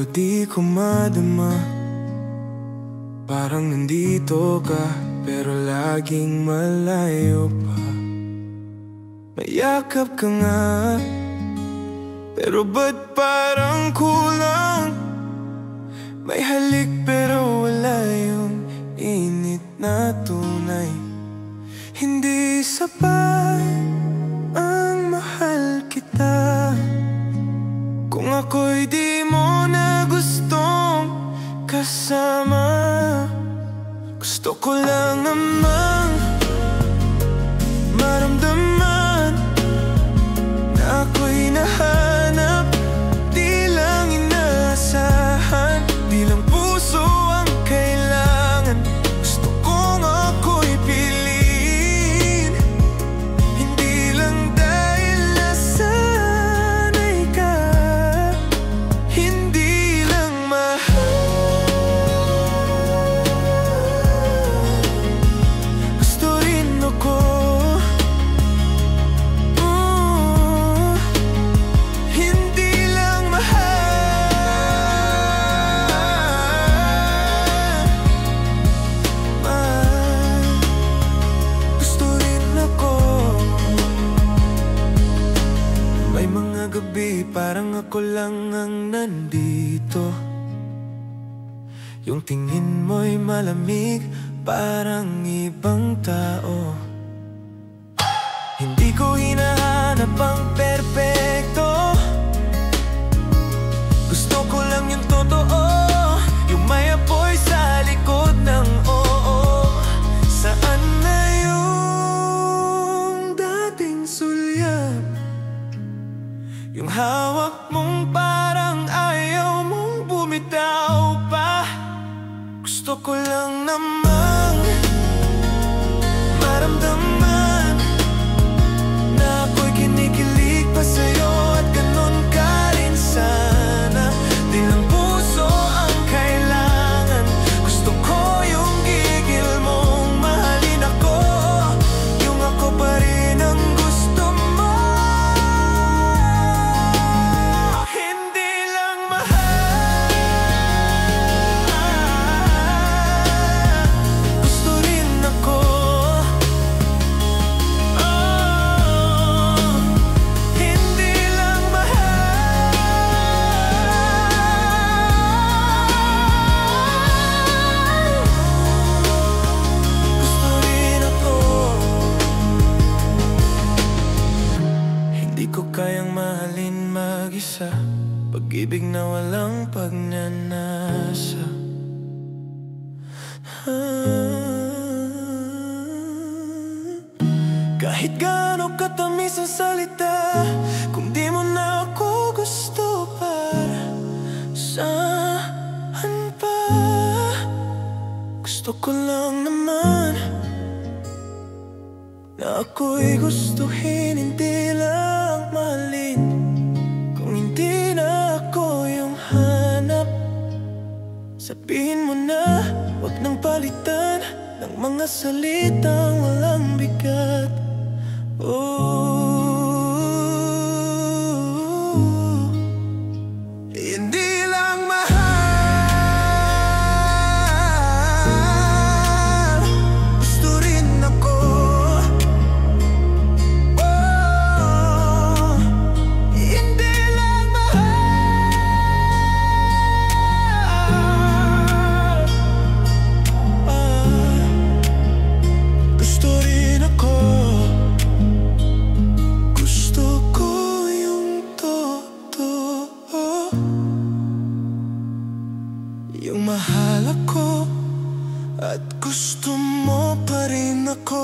pero di ko madama. Parang nandito ka, pero laging malayo pa. Mayakap ka nga, pero ba't parang kulang? May halik pero wala yung init na tunay. Hindi sapat ang mahal kita kung ako'y di mo na gustong kasama. Gusto ko lang namang maramdaman na ako'y nahanap, di lang inaasahan, di lang puso ang kailangan. Gusto kong ako'y piliin, hindi lang dahil nasanay ka, hindi lang mahal. Gusto rin ako, hindi lang mahal. Gusto rin ako. May mga gabi parang ako lang ang nandito. Yung tingin mo'y malamig, parang ibang tao. Hindi ko hinahanap ang perpekto, gusto ko lang yung totoo, yung may apoy sa likod ng oo. Saan na yung dating sulyap, yung hawak mong parang ayaw mong bumitaw pa? Gusto ko lang namang maramdaman na ako'y kinikilig pa sa'yo, at ganun ka rin sana. Di lang puso ang kailangan, gusto ko yung gigil mong mahalin ako, yung ako pa rin ang gusto mo. Hindi lang mahal, gusto rin ako. Hindi lang mahal, gusto rin ako. Hindi ko kayang mahalin mag-isa, pag-ibig na walang pagnanasa. Kahit gaano katamis ang salita, kung di mo na ako gusto, para saan pa? Gusto ko lang naman na ako'y gustuhin, hindi lang mahalin. Kung hindi na ako yung hanap, sabihin mo na, wag nang palitan ng mga salitang walang bigat. Hindi lang mahal, gusto rin ako. Hindi lang mahal, gusto rin ako. Gusto ko yung totoo, yung mahal ako at gusto mo pa rin ako.